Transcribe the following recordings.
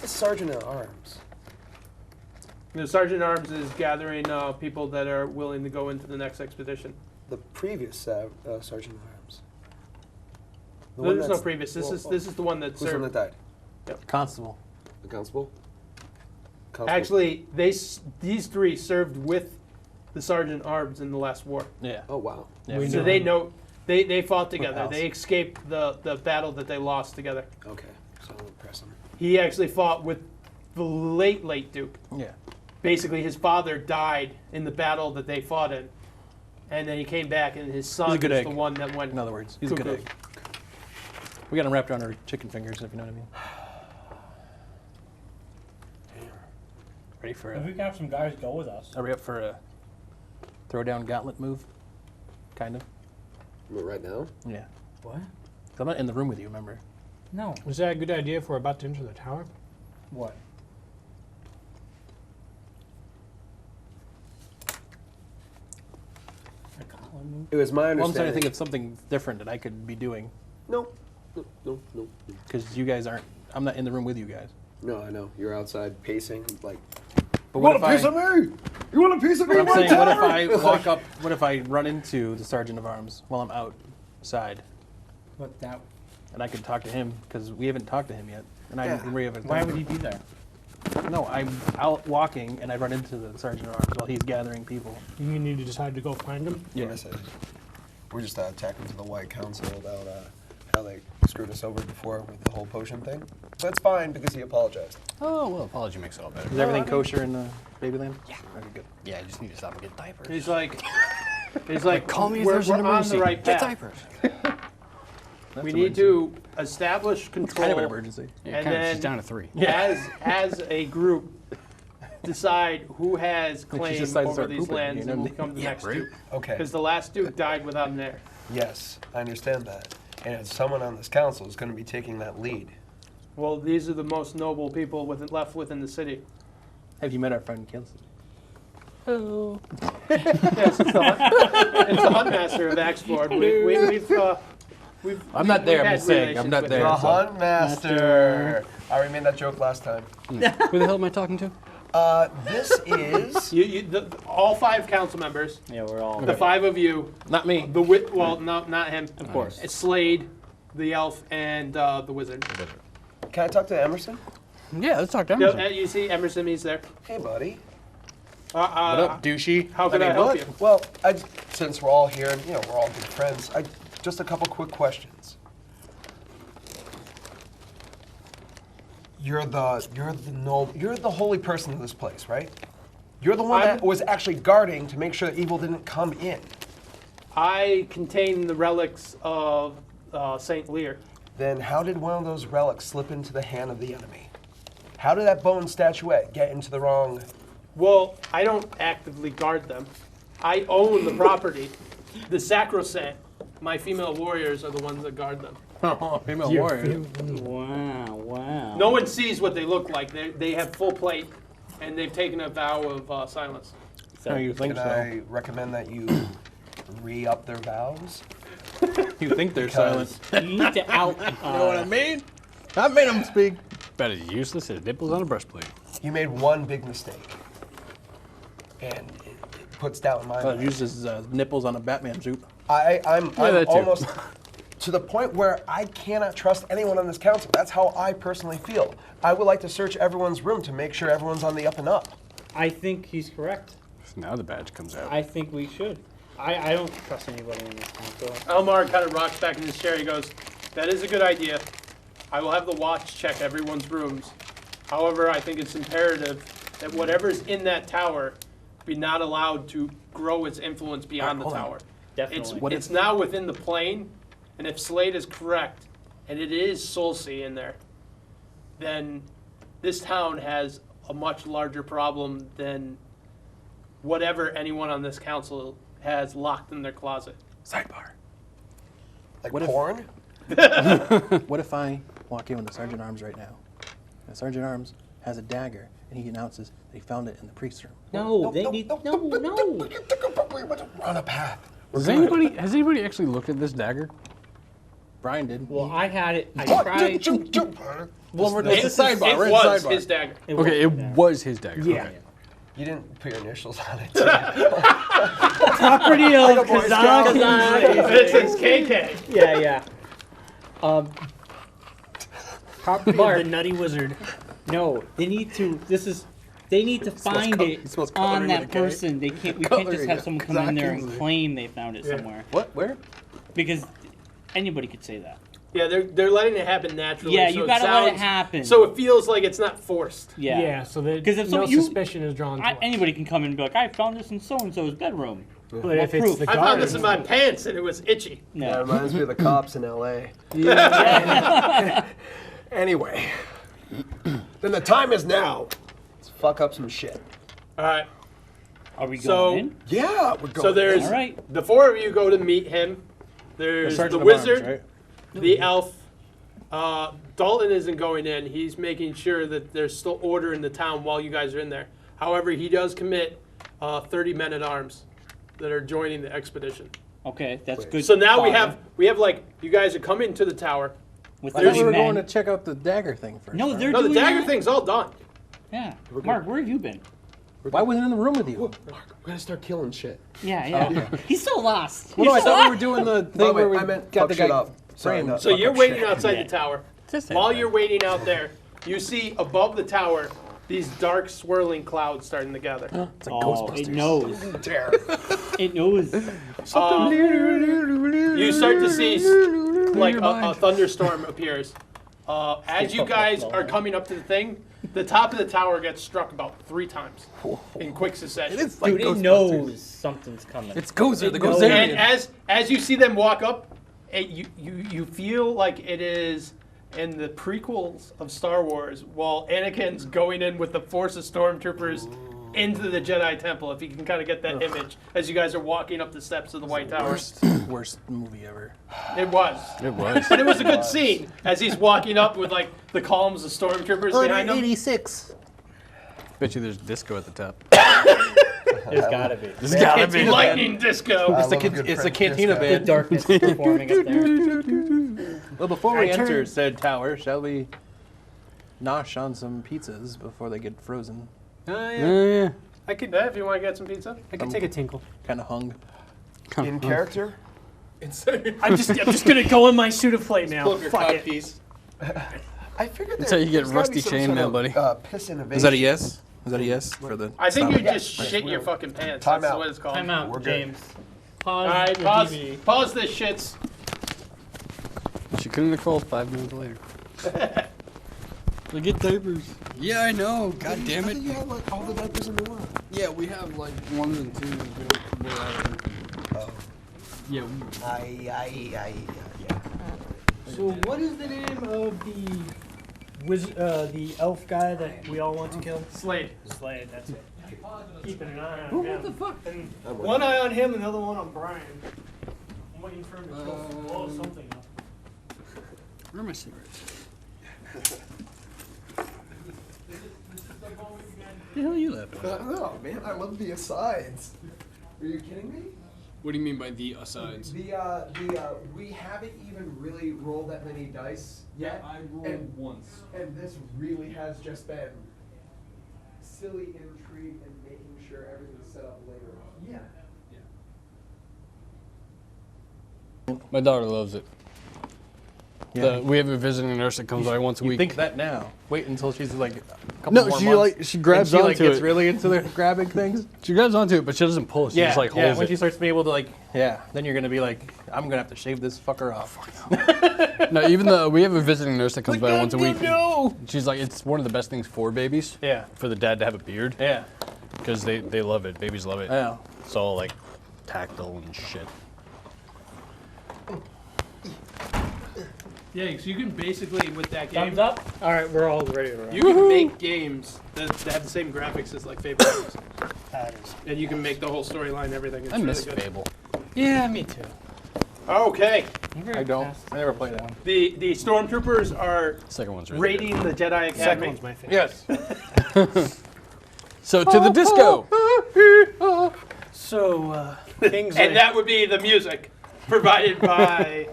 Sergeant at Arms? The Sergeant at Arms is gathering people that are willing to go into the next expedition. The previous Sergeant at Arms. The No, one there's no that's- previous. This is the one that Who's the one served. that died? Constable. The constable? Actually, these three served with the Sergeant at Arms in the last war. Yeah. Oh, wow. Yeah, So they know they fought together. pals. They escaped the battle that they lost together. Okay, so I'll impress him. He actually fought with the late Duke. Yeah. Basically, his father died in the battle that they fought in, and then he came back, and his son good is egg. the one that went. In other words, he's a good cuckoo. egg. We got him wrapped around our chicken fingers, if you know what I mean. Ready for If we a... can have some guys go with us. Are we up for a throw-down gauntlet move? Kind of. Right now? Yeah. What? 'Cause I'm not in the room with you, remember? No. Was that a good idea if we're about to enter the tower? What? A gauntlet move? It was my Well, I'm understanding. trying to think of something different that I could be doing. No. No. Because you guys aren't... I'm not in the room with you guys. No, I know. You're outside pacing, like, But you what want if a piece of me? You want a piece of me? But I'm my saying, what if tower? I walk up... What if I run into the Sergeant of Arms while I'm outside? But that. And I could talk to him, because we haven't talked to him yet. And Yeah. we haven't... Why would he be there? No, I'm out walking, and I run into the Sergeant of Arms while he's gathering people. You need to decide to go find him. Yeah. We're just attacking to the White Council about how they screwed us over before with the whole potion thing. But it's fine because he apologized. Oh, well, apology makes it all better. Is everything kosher in Babyland? Yeah. Okay, good. Yeah, I just need to stop and get diapers. He's like, Call me if we're, there's we're an on emergency. the right Get path. diapers. We need to establish control. Kind of an emergency. Yeah, And kind of. then- She's down to 3. as a group, decide who has claim decides to over start these pooping, lands you know? and will become the Yeah, next right. Duke. Okay. Because the last Duke died without an heir. Yes, I understand that. And someone on this council is going to be taking that lead. Well, these are the most noble people left within the city. Have you met our friend Kelsey? Yes, it's the Hunt Master of Axford. We've I'm not there, I'm had just saying, I'm relations not with there. him. The Hunt Master. I already made that joke last time. Who the hell am I talking to? This is... All 5 council members, Yeah, we're all. the 5 of you, Not me. not him. Of course. It's Slade, the elf, and the wizard. Can I talk to Emerson? Yeah, let's talk to No, Emerson. you see Emerson, he's there. Hey, buddy. What up, douchey? How can I help you? Well, since we're all here and we're all good friends, just a couple quick questions. You're the holy person of this place, right? You're the one that was actually guarding to make sure that evil didn't come in. I contain the relics of Saint Lear. Then how did one of those relics slip into the hand of the enemy? How did that bone statuette get into the wrong... Well, I don't actively guard them. I own the property. The sacrosanct, my female warriors are the ones that guard them. Female warrior. Wow. No one sees what they look like. They have full plate, and they've taken a vow of silence. No, you think Can so. I recommend that you re-up their vows? You think they're silent. You need to out. You know what I mean? I made them speak. Better useless as nipples on a breastplate. You made one big mistake. And it puts doubt in my I'll mind. use his nipples on a Batman suit. I'm that too. almost to the point where I cannot trust anyone on this council. That's how I personally feel. I would like to search everyone's room to make sure everyone's on the up and up. I think he's correct. Now the badge comes out. I think we should. I don't trust anybody in this council. Elmar kind of rocks back in his chair. He goes, "That is a good idea. I will have the watch check everyone's rooms. However, I think it's imperative that whatever's in that tower be not allowed to grow its influence beyond the hold on. tower. Definitely. It's now within the plane, and if Slade is correct, and it is Solcy in there, then this town has a much larger problem than whatever anyone on this council has locked in their closet." Sidebar. Like What if- porn? What if I walk in with the Sergeant Arms right now? The Sergeant Arms has a dagger, and he announces that he found it in the priest's room. No, they need. No. We're on a path. Has anybody actually looked at this dagger? Brian did. Well, I had it. I What? tried. Well, It, it's a sidebar. it We're in was sidebar. his dagger. Okay, it was his dagger. Yeah. Okay. You didn't put your initials on it. Property of Boy Scout. Kazan. It says KK. Yeah. Property Mark. of the Nutty Wizard. No, they need to. They need to find it it smells on coloring that with a K. person. They can't. We can't just Coloring have it. someone come in there and Exactly. claim they found it somewhere What? Where? because anybody could say that. Yeah, they're letting it happen naturally. Yeah, so you it gotta let it sounds- happen. So it feels like it's not forced. Yeah. So that 'Cause if no you- suspicion is drawn to it. Anybody can come in and be like, I found this in so and so's bedroom. But if it's proof? the I guard, found this in my pants and it was itchy. That No. reminds me of the cops in L.A. Anyway, then the time is now. Let's fuck up some shit. All right. Are we So- going in? Yeah, we're going. So there's All right. the four of you go to meet him. There's the Sergeant of wizard, Arms, right? the elf. Dalton isn't going in. He's making sure that there's still order in the town while you guys are in there. However, he does commit 30 men at arms that are joining the expedition. Okay, that's good. So now we fire. have like you guys are coming to the tower. With I thought 30 we were men. going to check out the dagger thing first. No, right? they're No, the doing dagger that. thing's all done. Yeah. Mark, where have you been? Why wasn't it in the room with you? We're gonna start killing shit. Yeah. He's so lost. Well, no, I He's so thought we were lost. doing the By the thing way, where we I meant got fuck the shit guy up. Sorry, framed. not So fuck you're up waiting shit. outside Yeah. the tower. Just say While that. you're waiting out there, you see above the tower these dark swirling clouds starting to gather. It's like Oh, Ghostbusters. it knows. Terror. It knows. You start to see like a thunderstorm appears. As you guys are coming up to the thing, the top of the tower gets struck about 3 times in quick succession. It's like Dude, it Ghostbusters. knows something's coming. It's Gozer, the knows. And Gozerian. as you see them walk up, you feel like it is in the prequels of Star Wars, while Anakin's going in with the force of stormtroopers into the Jedi Temple. If you can kind of get that image as you guys are walking up the steps of the White Tower, Worst movie ever. it was. It was. But it was a good scene as he's walking up with like the columns of stormtroopers behind him. 86. Bet you there's disco at the top. There's gotta be. There's gotta It's be. lightning disco. I It's the, love a good it's the French cantina disco. The band. darkness is performing up there. Well, before we I turn- enter said tower, shall we nosh on some pizzas before they get frozen? Yeah. I could, if you want to get some pizza. I could take a tinkle. Kind of hung. In character? I'm just gonna go in my suit of flame now. Fuck it. I figured That's how you get there's gotta be rusty some chain sort mail, of, buddy. Piss innovation. Is that a yes? Is that a yes for the? I think you Yeah. just shit your fucking pants. Time That's out. what it's called. Time out, We're good. James. All Pause. right, the pause. DVD. Pause this shits. She couldn't have called 5 minutes later. We get diapers. Yeah, I know. God damn I it. think you have like all the diapers in the world. Yeah, we have like 1 and 2. Oh. Yeah. Yeah. So what is the name of the elf guy that we all want to kill? Slade. Slade, that's it. Keeping an eye on him. What the fuck? And one eye on him, another one on Brian. I'm waiting for him to blow something up. Where are my cigarettes? The hell are you laughing at? No, man, I love the asides. Are you kidding me? What do you mean by the asides? We haven't even really rolled that many dice yet. I rolled once. And this really has just been silly intrigue and making sure everything's set up later on. Yeah. My daughter loves it. We have a visiting nurse that comes by once a You week. think that now. Wait until she's like a couple No, more she, months. like, she grabs and she like onto gets it. really into the grabbing things. She grabs onto it, but she doesn't pull it. She just like holds when it. she starts to be able to like, then you're gonna be like, I'm gonna have to shave this fucker off. No, even though we have a visiting nurse that comes by Like, once a no, week. no. She's like, it's one of the best things for babies. Yeah. For the dad to have a beard. Yeah. Because they love it. Babies love it. Yeah. It's all like tactile and shit. Yeah, so you can basically, with that game, Thumbs up. All right, we're all ready to roll. you can make games that have the same graphics as like Fable games. That is. And you can make the whole storyline, everything. It's I miss really good. Fable. Yeah, me too. Okay, I don't. I never played that one. the stormtroopers are Second one's really raiding the Jedi Second Academy. one's my favorite. Yes. good. So to the disco. So, things And like- that would be the music provided by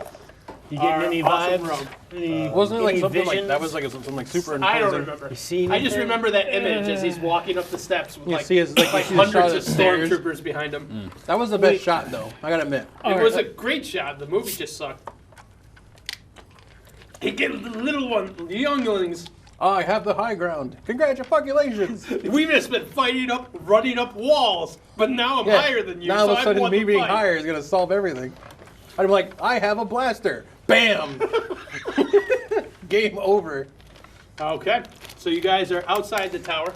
You getting any awesome vibes? rogue. Any, Wasn't it like any something like visions? that? Was like something like super I don't imposing. remember. You seen I just anything? remember that image as he's walking up the steps with You like, see his like, you see the shot hundreds of of the stairs. stormtroopers behind him. That was the best shot though. I gotta admit. It was a great shot. The movie just sucked. He get the little one, the younglings. I have the high ground. Congratulations. We've just been fighting up, running up walls, but now I'm Yeah. higher than you. Now so all of a I've sudden won me the being fight. higher is gonna solve everything. I'm like, I have a blaster. Bam. Game over. Okay, so you guys are outside the tower.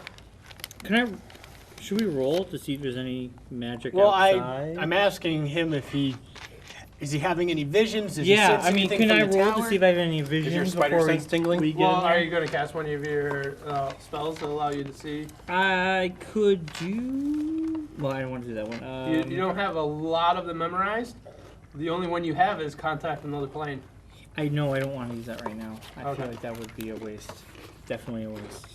Should we roll to see if there's any magic Well, outside? I'm asking him if is he having any visions? Does he yeah, sense I mean, anything can I from the roll tower? to see if I have any Is visions your spider before sense tingling? we get Well, in there? are you going to cast one of your spells that allow you to see? I could do. Well, I don't want to do that one. You don't have a lot of them memorized. The only one you have is contact another plane. I know I don't want to use that right now. I Okay. feel like that would be a waste. Definitely a waste.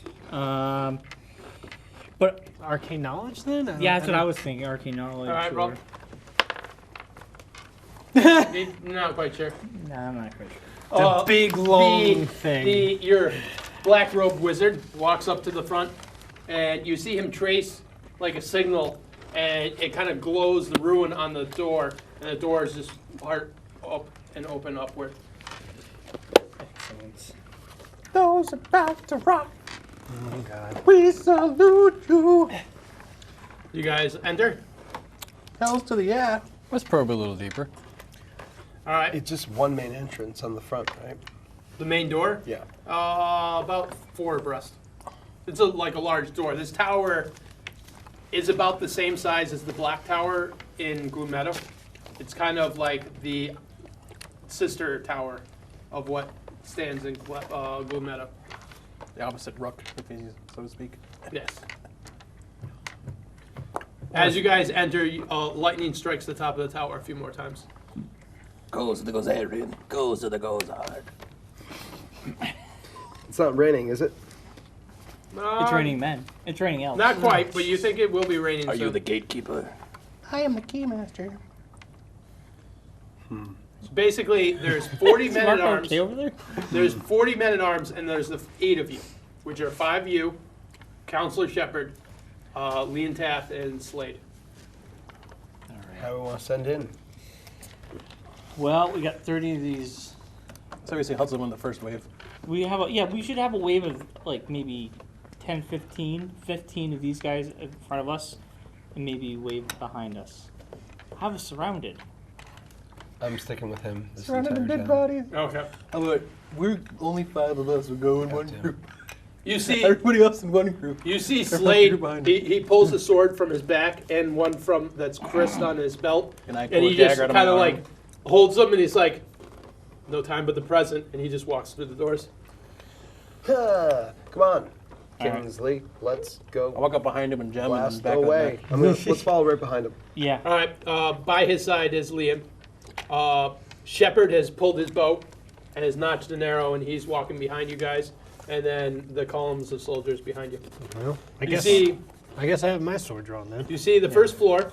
But Arcane knowledge then? yeah, that's what I was thinking. Arcane knowledge. All right, sure. roll. Not quite sure. Nah, I'm not quite sure. The big long thing. Your black robed wizard walks up to the front, and you see him trace like a signal, and it kind of glows the ruin on the door, and the door is just part up and open upward. Excellent. Those about to rock. Oh God. We salute you. You guys enter. Hells to the yeah. Let's probe a little deeper. All right. It's just one main entrance on the front, right? The main door. Yeah. About 4 abreast. It's like a large door. This tower is about the same size as the Black Tower in Gloom Meadow. It's kind of like the sister tower of what stands in Gloom Meadow. The opposite rook, so to speak. Yes. As you guys enter, lightning strikes the top of the tower a few more times. Goes to the goes Adrian. Goes to the goes hard. It's not raining, is it? It's raining men. It's raining elves. Not quite, but you think it will be raining Are soon. you the gatekeeper? I am the keymaster. So basically, there's 40 men at arms. Okay over there? There's 40 men at arms, and there's the 8 of you, which are 5 of you, Counselor Shepard, Leon Taft, and Slade. How do we want to send in? Well, we got 30 of these. So we say Hudson won the first wave. We have we should have a wave of like maybe 10, 15 of these guys in front of us, and maybe a wave behind us. Have us surrounded. I'm sticking with him. This Surrounded in entire dead time. bodies. Okay. How about we're only 5 of us. We go in one Goddamn. group. You see, Everybody else in one group. you see Everybody Slade. behind He pulls a sword from his back and one from that's crisped on his belt, And I and pull he a just dagger out of my kind of arm. like holds them, and he's like, "No time but the present," and he just walks through the doors. Huh. Come on, All right. Kingsley. Let's I go walk up behind him and jam him blast and back away. Let's follow right behind him. Yeah. All right. By his side is Liam. Shepard has pulled his bow and has notched an arrow, and he's walking behind you guys. And then the columns of soldiers behind you. Well, I You see, I have my sword drawn then. you see the first floor.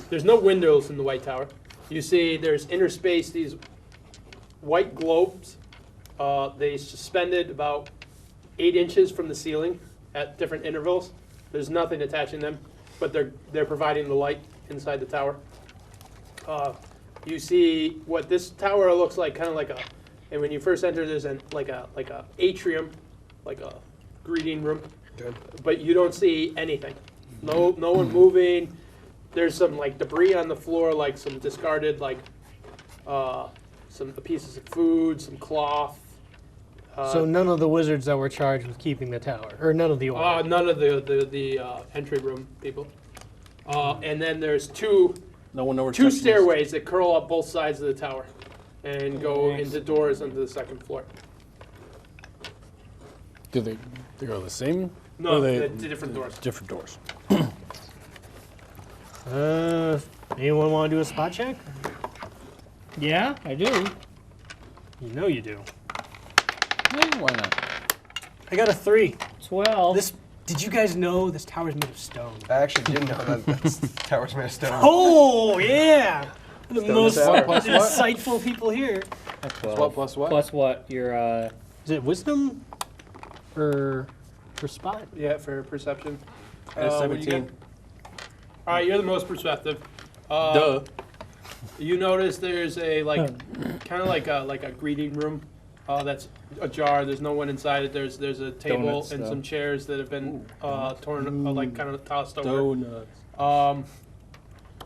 There's no windows in the White Tower. You see there's interspaced these white globes. They suspended about 8 inches from the ceiling at different intervals. There's nothing attaching them, but they're providing the light inside the tower. You see what this tower looks like, kind of like a. And when you first enter, there's like a atrium, like a greeting room. Good. But you don't see anything. No one moving. There's some like debris on the floor, like some discarded some pieces of food, some cloth. So none of the wizards that were charged with keeping the tower, or none of the order. None of the entry room people. And then there's two No one knows. stairways that curl up both sides of the tower, and go into doors onto the second floor. Do they go the same? No, Or they they're different doors. different doors. Anyone want to do a spot check? Yeah, I do. You know you do. Yeah, why not? I got a 3. 12. Did you guys know this tower's made of stone? I actually didn't know that tower's made of stone. Oh yeah, the most tower. Plus what? insightful people here. What plus what? Plus what? Your Is it wisdom or for spot? Yeah, for perception. That's What do you 17. get? All right, you're the most perceptive. Duh. You notice there's a kind of like a greeting room. That's ajar. There's no one inside it. There's a table Donuts, and though. some chairs that have been torn, like kind of tossed over. Donuts.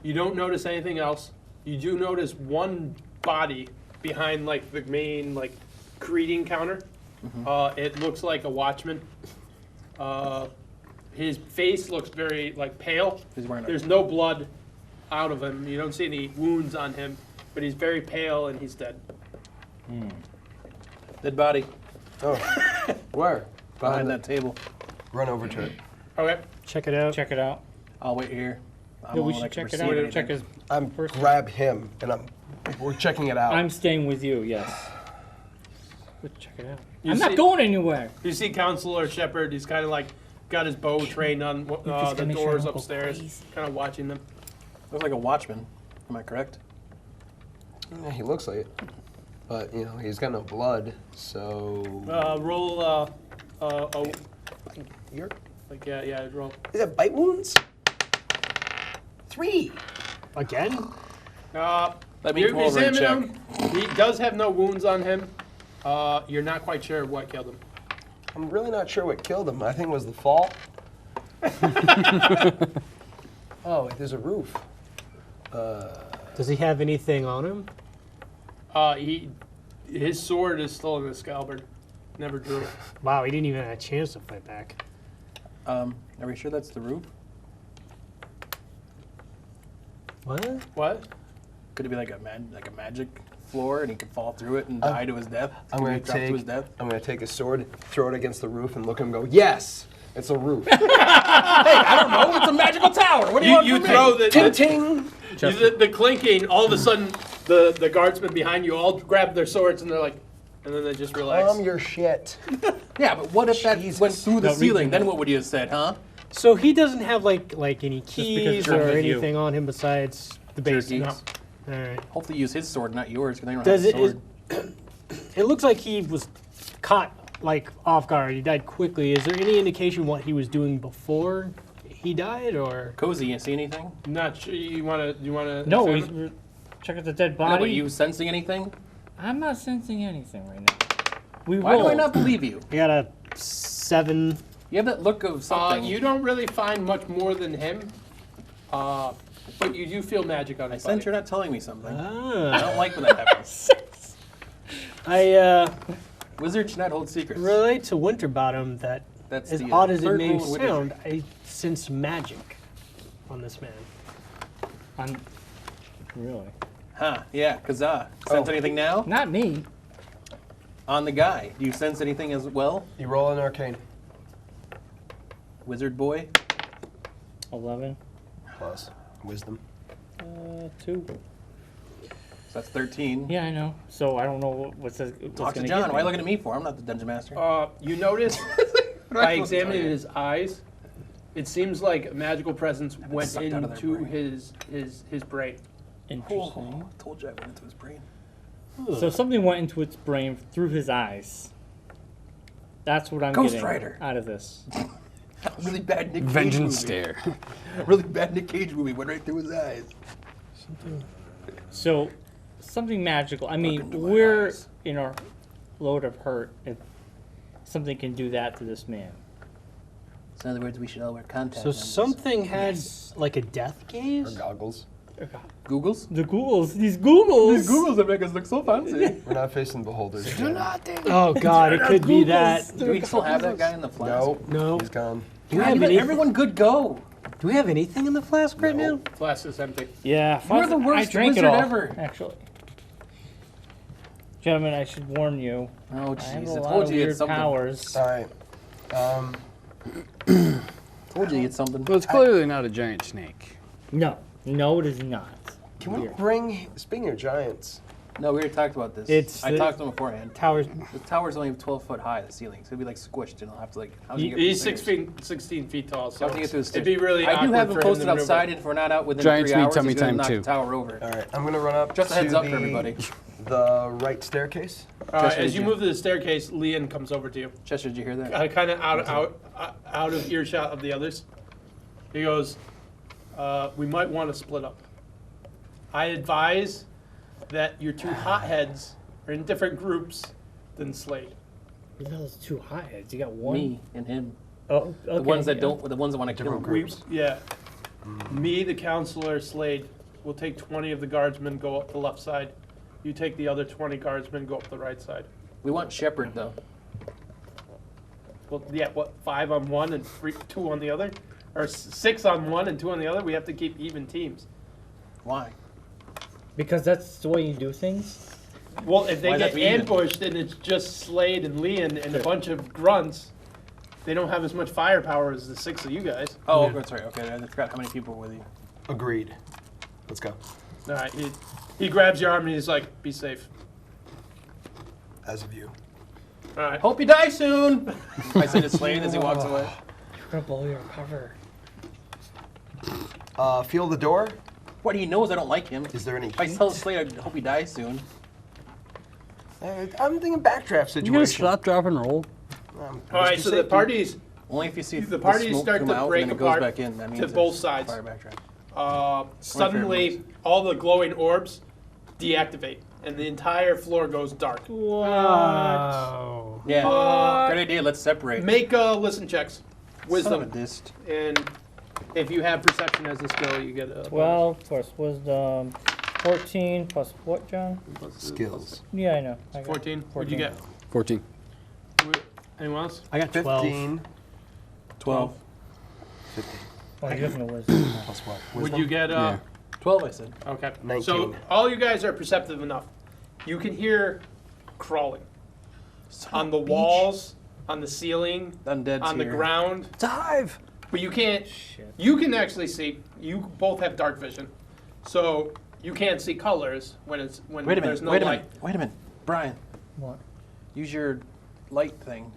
You don't notice anything else. You do notice one body behind like the main like greeting counter. It looks like a watchman. His face looks very like pale. He's wearing There's no blood out of him. You don't see any wounds on him, but he's very pale and he's dead. dead body Oh, where? behind that table. Run over to it. Okay. Check it out. check it out. I'll wait here. I'm Yeah, the we one that should can check it perceive out. anything. Check his. I'm First- grab him and we're checking it out. I'm staying with you. Yes. Let's check it out. You I'm see- not going anywhere. You see Counselor Shepard. He's kind of like got his bow trained on just the gotta make sure I doors don't go upstairs, crazy. kind of watching them. Looks like a watchman. Am I correct? Yeah, he looks like it, but you know he's got no blood, so. Roll. You're. Like yeah. Roll. Is that bite wounds? 3. Again? Let me You come over and examine check. him. He does have no wounds on him. You're not quite sure what killed him. I'm really not sure what killed him. I think it was the fall. Oh, wait, there's a roof. Does he have anything on him? His sword is still in his scabbard. Never drew it. Wow, he didn't even have a chance to fight back. Are we sure that's the roof? What? What? Could it be like a magic floor and he could fall through it and die to his death? I'm Could gonna he drop to his take. death? I'm gonna take a sword, throw it against the roof, and look at him. And go, yes, it's a roof. I don't know. It's a magical tower. What do you want You from me? throw the ting ting. the clinking. All of a sudden, the guardsmen behind you all grab their swords and they're like, and then they just relax. Calm your shit. Yeah, but what if that Jesus. went through the No, read ceiling? the Then what would you have said, huh? So he doesn't have like any because keys you're or with you. anything on him besides the basics. keys. All right. Hopefully use his sword, not yours, because they don't Does have a it? sword. It looks like he was caught like off guard. He died quickly. Is there any indication what he was doing before he died, or? Cozy, you see anything? Not sure. You wanna? No, examine? we're check out the dead No, body. but you sensing anything? I'm not sensing anything right now. We Why do I rolled. not believe you? I got a 7. You have that look of something. You don't really find much more than him, but you do feel magic on I his sense body. you're not telling me something. I Ah. don't like when that happens. I Wizards should not hold secrets. relate to Winterbottom that, That's as the odd as it third may rule of wizardry. sound, I sense magic on this man. I'm really Huh, yeah, Kazaa. Sense Oh. anything now? not me. On the guy. Do you sense anything as well? You roll an arcane Wizard boy? 11. plus wisdom. 2. So that's 13. Yeah, I know. So I don't know what's Talk to gonna John. get Why are you me. looking at me for? I'm not the dungeon master. You notice by examining his eyes, it seems like a magical presence went sucked out of their into brain. his brain. Interesting. Told you I went into his brain. So something went into its brain through his eyes. That's what I'm Ghost getting Rider. out of this. Really bad Nick Cage Vengeance movie. stare. Really bad Nick Cage movie went right through his eyes. So something magical. I mean, into my we're eyes. in our load of hurt if something can do that to this man. So in other words, we should all wear contact So lenses. something had like a death Or gaze? goggles. Googles? The Googles. These Googles. These Googles that make us look so fancy. We're not facing beholders. yet. Oh god, it could be that. Do we still have that guy in the flask? No, No. he's gone. Do we God, have you let any, everyone good go. do we have anything in the flask right now? Flask is empty. Yeah, You're the worst I drank wizard it all, ever. actually. Gentlemen, I should warn you. Oh, I have jeez. a I lot told of you you had weird something. powers. All right. Told you you had something. Well, it's clearly not a giant snake. No, it is not. Can we bring? Speaking of giants, No, we already talked about this. It's I the- talked to him beforehand. Towers. The tower's only 12 foot high, the ceiling, so it'd be like squished, and I'll have to like. How do you get He's through the stairs? 16 feet tall, so How do you get through the it'd stairs? be really I do awkward have him for him posted to maneuver. outside, and if we're not out within Giants 3 need hours, tummy he's gonna time, knock too. the tower over. all right. I'm gonna run up. Just a to heads up for the everybody. the right staircase. Chester, As did you you- move to the staircase, Leon comes over to you. Chester, did you hear that? Kind of out of earshot of the others. He goes, we might want to split up. I advise that your two hotheads are in different groups than Slade. Those two hotheads. You got one. Me and him. Oh, okay. The ones that yeah. don't. The ones that want to kill Different him. groups. Yeah. Me, the counselor, Slade, will take 20 of the guardsmen, go up the left side. You take the other 20 guardsmen, go up the right side. We want Shepard though. Well, yeah, what, 5 on one and 2 on the other? Or 6 on one and 2 on the other? We have to keep even teams. Why? Because that's the way you do things. Well, if they Why is get that even? ambushed and it's just Slade and Leon and a bunch of grunts, they don't have as much firepower as the 6 of you guys. Oh, that's right. Okay, I forgot how many people were with you. Agreed. Let's go. All right, he grabs your arm and he's like, be safe. As of you. All right. Hope you die soon. I said to Slade as he walks away. You're gonna blow your cover. Feel the door. What he knows I don't like him. Is there any If I heat? tell Slade I hope he dies soon. I'm thinking backdraft situation. You gonna stop, drop, and roll? All right, Mr. so the Safety. parties Only if you see The parties smoke start come to out break and then it goes apart back in. That means to there's both sides. Fire backtrack. Suddenly all the glowing orbs deactivate and the entire floor goes dark. Wow. Yeah. Great idea. Let's separate. Make listen checks. Son of Wisdom. a dist. And if you have perception as a skill, you get a 12 plus wisdom. 14 plus what, John? Skills. Yeah, I know. I got 14. What'd you get? 14. Anyone else? I got 12. 15 12. 15 Oh, you have no wisdom. plus what? Would Wisdom? you get? Yeah. 12, I said. Okay. 19. So all you guys are perceptive enough. You can hear crawling on the walls, on the ceiling, Undead's on the here. ground. Dive. But you can't. Shit. You can actually see. You both have dark vision, so you can't see colors when it's when Wait a there's minute. no Wait a light. minute. Wait a minute. Brian, What? use your light thing.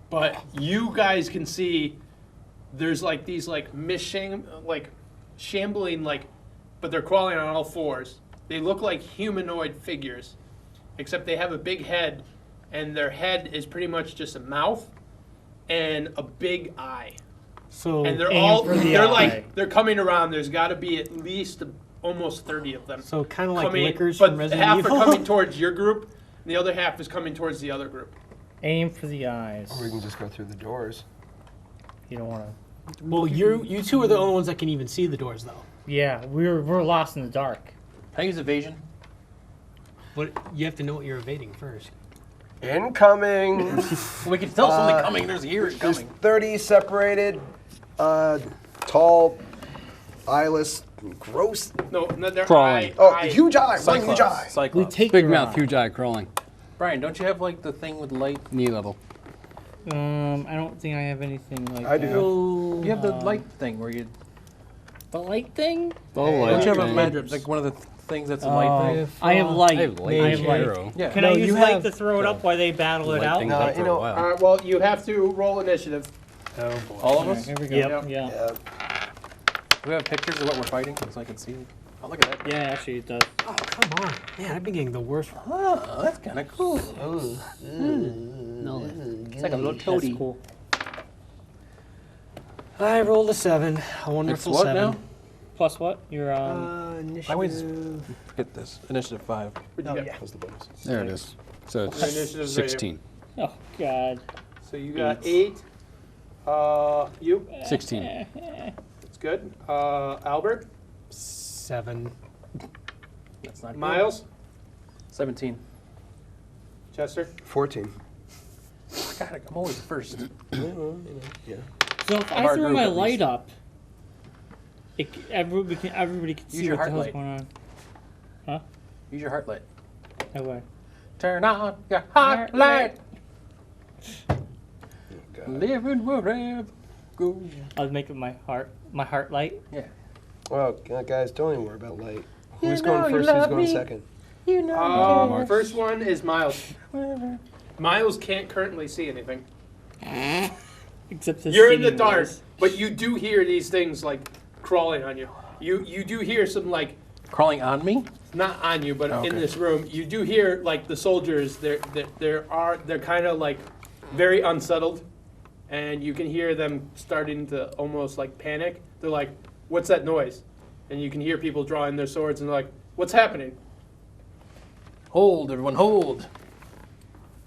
But you guys can see. There's like these like shambling but they're crawling on all fours. They look like humanoid figures, except they have a big head, and their head is pretty much just a mouth and a big eye. So And they're aim all for the they're eye. like they're coming around. There's got to be at least almost 30 of them. so kind of like coming, liquors but from Resident half Evil. are coming towards your group, and the other half is coming towards the other group. Aim for the eyes. Or we can just go through the doors. You don't want to. Well, you two are the only ones that can even see the doors, though. Yeah, we're lost in the dark. Can I use evasion? But you have to know what you're evading first. Incoming. Well, we can tell something coming. There's here it's There's coming. 30 separated, tall, eyeless, gross. No, their Crawling. eye. Oh, eye. huge eye. One huge eye. We Cyclops. take Big your mouth, eye. huge eye, crawling. Brian, don't you have like the thing with light? Knee level. I don't think I have anything like I that. do. You have the light thing where you. The light thing? Oh, Hey, light Don't you have a thing. med, like one of the things that's a light thing? I have light. I have light I have light. arrow. Yeah. Can No, I use you light have- to throw it up while they battle it Light out? thing's No, up for you know, a while. All right. Well, you have to roll initiative. Oh boy. All of Alright, us? here we go. Yep. Yeah. Yeah. Do we have pictures of what we're fighting so I can see? Oh, look at that. Yeah, actually it does. Oh come on, man! I've been getting the worst. Oh, that's kind of cool. No. It's like a little toady. That's cool. I rolled a 7. A It's wonderful what 7. now? Plus what? You're Initiative. I always forget this. Initiative 5. What'd you Oh, get? yeah. What's the bonus? There it is. So Okay, initiative's it's right here. 16. Oh god. So you got 8. You. 16. That's good. Albert. 7. That's not good. Miles. 17. Chester. 14. God, I'm always first. Yeah. So if Of I our throw group, my at light least. up, everybody can Use see your what the heart hell's light. going on. Use your heart light. No way. Turn on your heart light. God. Living wherever. Go. I'll make it my heart light. Yeah. Well, guys, don't even worry about light. You Who's know going you first? Who's love going me. second? You know. First one is Miles. Whatever. Miles can't currently see anything. Except his You're in the singing dark, voice. but you do hear these things like crawling on you. You do hear some like Crawling on me? Not on you, but Oh, in okay. this room. You do hear like the soldiers. They're kind of like very unsettled, and you can hear them starting to almost like panic. They're like, "What's that noise?" And you can hear people drawing their swords, and they're like, "What's happening?" Hold, everyone, hold.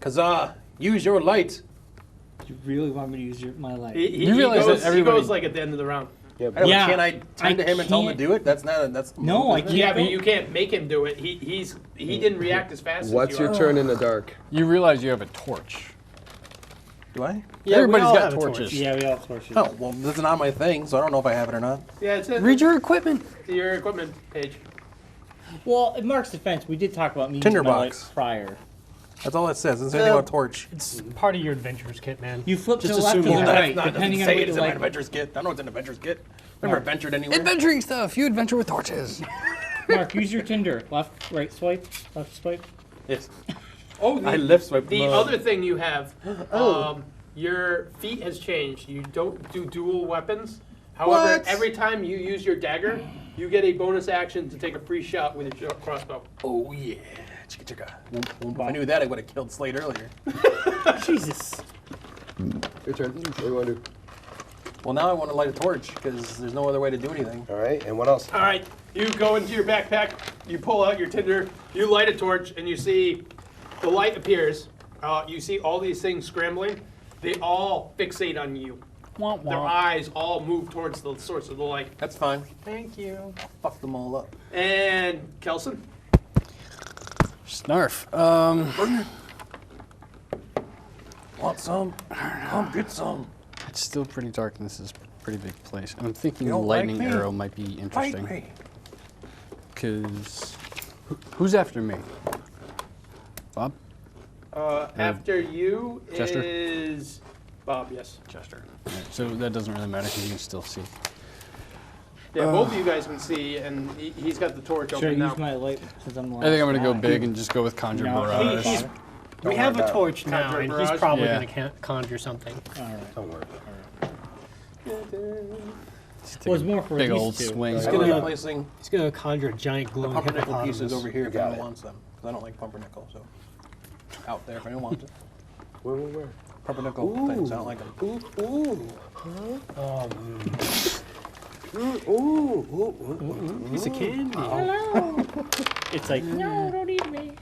Kazaa, use your light. You really want me to use my light? You realize that he everybody- goes like at the end of the round. Yeah, I don't- Yeah, Can't I turn to him and tell him to can't- do it? That's not. That's No, I can't. Yeah, but you can't make him do it. He didn't react as fast What's as you your are. turn in the dark? You realize you have a torch. Do I? Yeah, Everybody's we all got have a torches. torch. Yeah, we all have torches. Oh well, that's not my thing, so I don't know if I have it or not. Yeah, it's in Read your equipment. your equipment page. Well, in Mark's defense, we did talk about me Tinder using my light box. prior. That's all it says. It doesn't say anything about torch. It's part of your adventurer's kit, man. You flip Just to the left or assume the that. right, depending on say what it you is in my like. adventurer's kit. I don't know what's in the adventurer's kit. I've never adventured anywhere. Adventuring stuff. You adventure with torches. Mark, use your Tinder. Left, right swipe, left swipe. Yes. Oh, I left swipe the love. other thing you have, your feat has changed. You don't do dual weapons. However, What? every time you use your dagger, you get a bonus action to take a free shot with your crossbow. Oh yeah. Chicka chicka. If I knew that, I would have killed Slade earlier. Jesus. Your turn. What do you want to do? Well, now I want to light a torch because there's no other way to do anything. All right, and what else? All right, you go into your backpack, you pull out your tinder, you light a torch, and you see the light appears. You see all these things scrambling. They all fixate on you. Their eyes all move towards the source of the light. That's fine. Thank you. Fuck them all up. And Kelson? Snarf. Want some? Come get some. It's still pretty dark, and this is a pretty big place. And I'm thinking You don't lightning like me? arrow might be Fight interesting. me. Because who's after me? Bob? After you Chester? is Bob, yes. Chester. Alright, so that doesn't really matter because you can still see. Yeah, both of you guys can see, and he's got the torch Should I open now. use my light since I'm the I think I'm last gonna go guy? big and just go with Conjure No, Barrage. He's- we have a torch now, Conjure and barrage? he's probably Yeah. going to conjure something. All right. Don't worry. Just take Well, it's a more for big these old two. swing. I'm gonna- replacing He's going to conjure a giant the glowing pumpernickel hippopotamus. pieces over here if Got anyone it. wants them. 'Cause I don't like pumpernickel, so out there if anyone wants it. Where? Pumpernickel things, I don't like them. Piece of candy. It's like, no, don't eat me.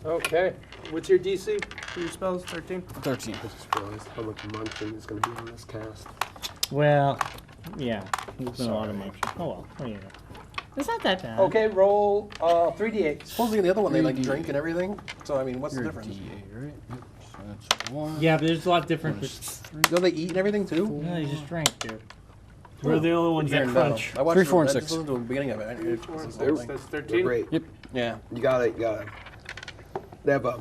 Okay. What's your DC for your spells? 13? 13. I just realized how much munching is going to be on this cast. Well, yeah. There's been a lot of motion. Oh well. What do you know? It's not that bad. Okay, roll 3d8. Supposedly the other one they like drink and everything. So I mean, what's the You're a difference? D8, right? Yep. So that's 1. Yeah, but there's a lot of difference. Don't they eat and everything too? No, you just drank, dude. We're the only ones that Hearing that. crunch. I watched 3, 4, and I 6. just listened to the beginning of it. I didn't- it's the whole thing. That's They're 13. great. Yep. Yeah. You got it. They have a.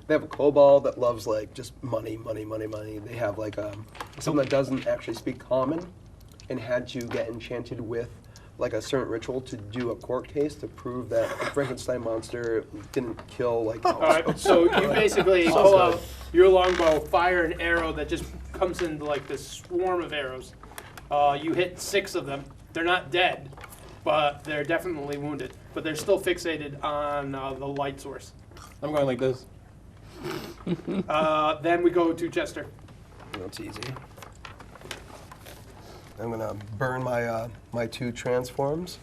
They have a kobold that loves like just money. They have like someone that doesn't actually speak common, and had you get enchanted with like a certain ritual to do a court case to prove that the Frankenstein monster didn't kill like. All right, so you basically pull out your longbow, fire an arrow that just comes into like this swarm of arrows. You hit 6 of them. They're not dead, but they're definitely wounded. But they're still fixated on the light source. I'm going like this. Then we go to Chester. That's easy. I'm gonna burn my my 2 transforms,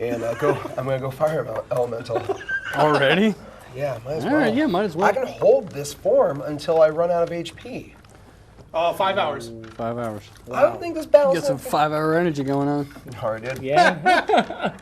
and go. I'm gonna go fire elemental. Already? Yeah, might as well. Alright, yeah, might as well. I can hold this form until I run out of HP. 5 hours. 5 hours. I don't think this battle's Get some 5-hour energy going on. hard, dude. Yeah.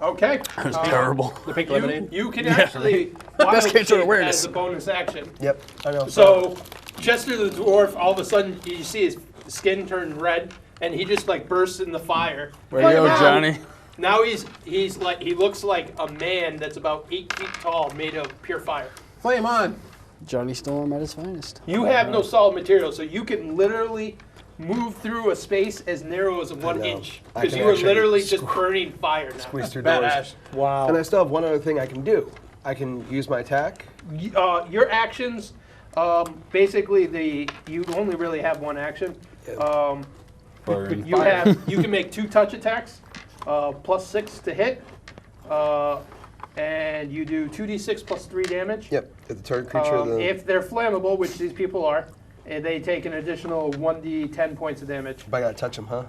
Okay. That's terrible. The pink lemonade. You can actually wild Best case of shape awareness. as a bonus action. Yep, I know. So Chester the dwarf, all of a sudden you see his skin turn red, and he just like bursts in the fire. Way to go, Now- Johnny. Now he's like he looks like a man that's about 8 feet tall, made of pure fire. Flame on. Johnny Storm at his finest. You have no solid material, so you can literally move through a space as narrow as 1 know. inch I because can you are actually literally just burning fire now. Squeeze through doors. Badass. Wow. And I still have one other thing I can do. I can use my attack. Your actions, basically you only really have one action. Yeah. Burn. You can make 2 touch attacks, +6 to hit, and you do 2d6 plus 3 damage. Yep. If the target creature. If they're flammable, which these people are, they take an additional 1d10 points of damage. But I gotta touch him, huh?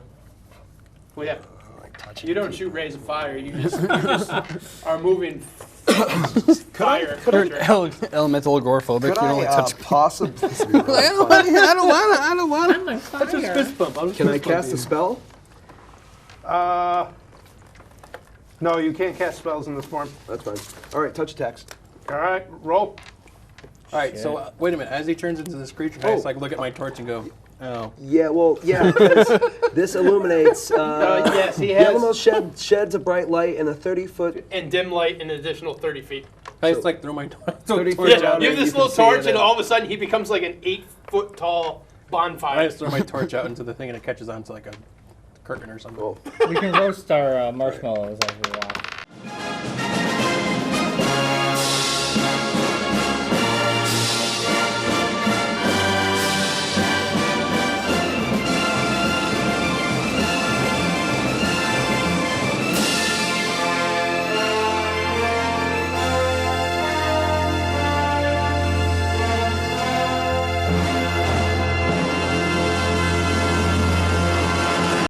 Well, yeah. I like touching. You don't shoot rays of fire. You just are moving fire. Elemental agoraphobic. Could You don't I like touch. possibly? I don't want I'm on That's just fire. fist bump. Can I cast a spell? No, you can't cast spells in this form. That's fine. All right, touch attacks. All right, roll. All right, so wait a minute. As he turns into this creature, can I just like look at my torch and go, oh. Yeah, well, yeah, 'cause this illuminates. Yes, he The has. animal sheds a bright light in a 30-foot. And dim light an additional 30 feet. I just like throw my torch. 30 torch feet out down You there. have this you can little see torch, it. and all of a sudden he becomes like an 8-foot tall I bonfire. just throw my torch out into the thing and it catches onto like a curtain or something. Well, We can roast our marshmallows as we walk.